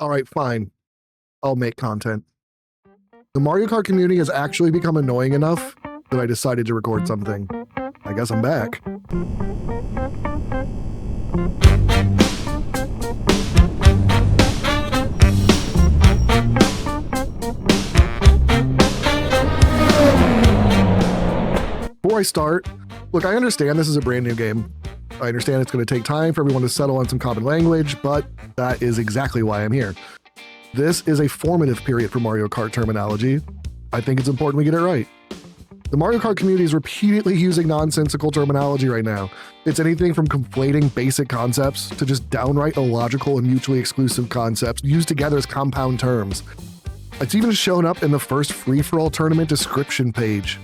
All right, fine. I'll make content. The Mario Kart community has actually become annoying enough that I decided to record something. I guess I'm back. Before I start, look, I understand this is a brand new game. I understand it's going to take time for everyone to settle on some common language, but that is exactly why I'm here. This is a formative period for Mario Kart terminology. I think it's important we get it right. The Mario Kart community is repeatedly using nonsensical terminology right now. It's anything from conflating basic concepts to just downright illogical and mutually exclusive concepts used together as compound terms. It's even shown up in the first free-for-all tournament description page.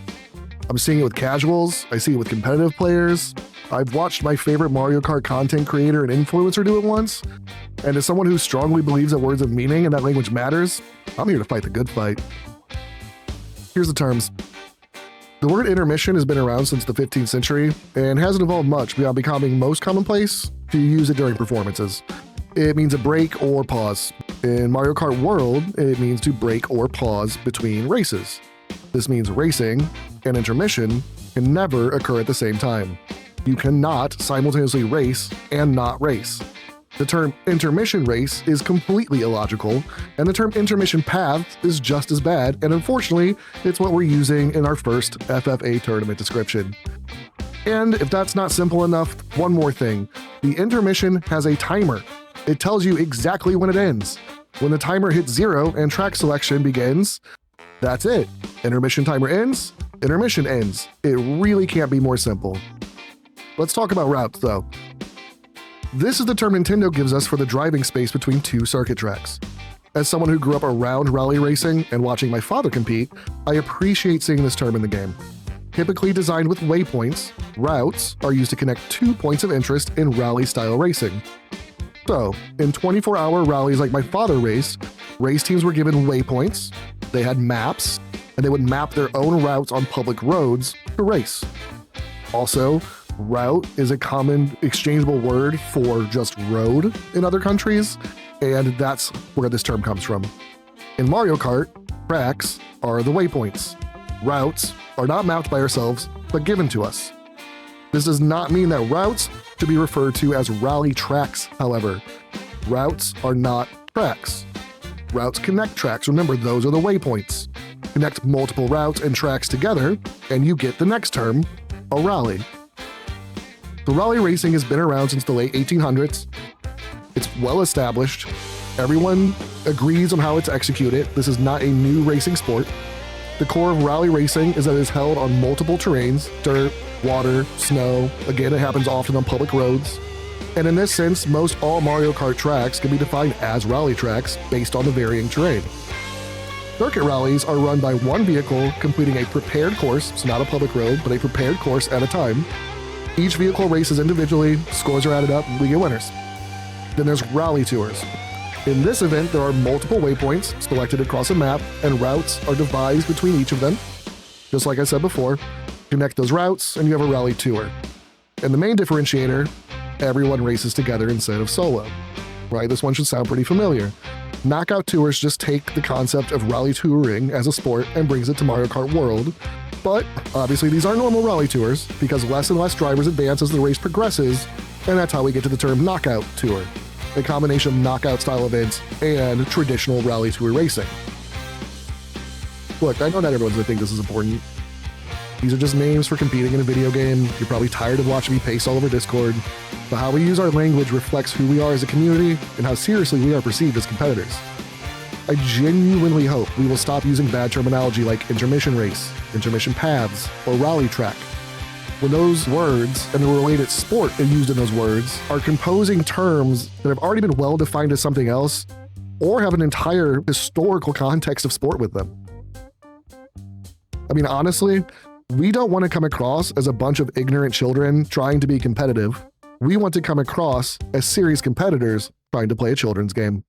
I'm seeing it with casuals, I see it with competitive players. I've watched my favorite Mario Kart content creator and influencer do it once, and as someone who strongly believes that words have meaning and that language matters, I'm here to fight the good fight. Here's the terms. The word intermission has been around since the 15th century and hasn't evolved much beyond becoming most commonplace to use it during performances. It means a break or pause. In Mario Kart World, it means to break or pause between races. This means racing and intermission can never occur at the same time. You cannot simultaneously race and not race. The term intermission race is completely illogical, and the term intermission path is just as bad, and unfortunately, it's what we're using in our first FFA tournament description. And if that's not simple enough, one more thing. The intermission has a timer. It tells you exactly when it ends. When the timer hits 0 and track selection begins, that's it. Intermission timer ends, intermission ends. It really can't be more simple. Let's talk about routes, though. This is the term Nintendo gives us for the driving space between two circuit tracks. As someone who grew up around rally racing and watching my father compete, I appreciate seeing this term in the game. Typically designed with waypoints, routes are used to connect 2 points of interest in rally-style racing. So, in 24-hour rallies like my father raced, race teams were given waypoints, they had maps, and they would map their own routes on public roads to race. Also, route is a common exchangeable word for just road in other countries, and that's where this term comes from. In Mario Kart, tracks are the waypoints. Routes are not mapped by ourselves, but given to us. This does not mean that routes should be referred to as rally tracks, however. Routes are not tracks. Routes connect tracks. Remember, those are the waypoints. Connect multiple routes and tracks together, and you get the next term, a rally. The rally racing has been around since the late 1800s. It's well established. Everyone agrees on how it's executed. This is not a new racing sport. The core of rally racing is that it is held on multiple terrains, dirt, water, snow. Again, it happens often on public roads. And in this sense, most all Mario Kart tracks can be defined as rally tracks based on the varying terrain. Circuit rallies are run by one vehicle completing a prepared course, so not a public road, but a prepared course at a time. Each vehicle races individually, scores are added up, and we get winners. Then there's rally tours. In this event, there are multiple waypoints selected across a map, and routes are devised between each of them. Just like I said before, connect those routes, and you have a rally tour. And the main differentiator, everyone races together instead of solo. Right? This one should sound pretty familiar. Knockout tours just take the concept of rally touring as a sport and brings it to Mario Kart World. But obviously these are normal rally tours because less and less drivers advance as the race progresses, and that's how we get to the term knockout tour, a combination of knockout style events and traditional rally tour racing. Look, I know not everyone's gonna think this is important. These are just names for competing in a video game. You're probably tired of watching me pace all over Discord, but how we use our language reflects who we are as a community and how seriously we are perceived as competitors. I genuinely hope we will stop using bad terminology like intermission race, intermission paths, or rally track. When those words and the related sport used in those words are composing terms that have already been well defined as something else, or have an entire historical context of sport with them. I mean, honestly, we don't want to come across as a bunch of ignorant children trying to be competitive. We want to come across as serious competitors trying to play a children's game.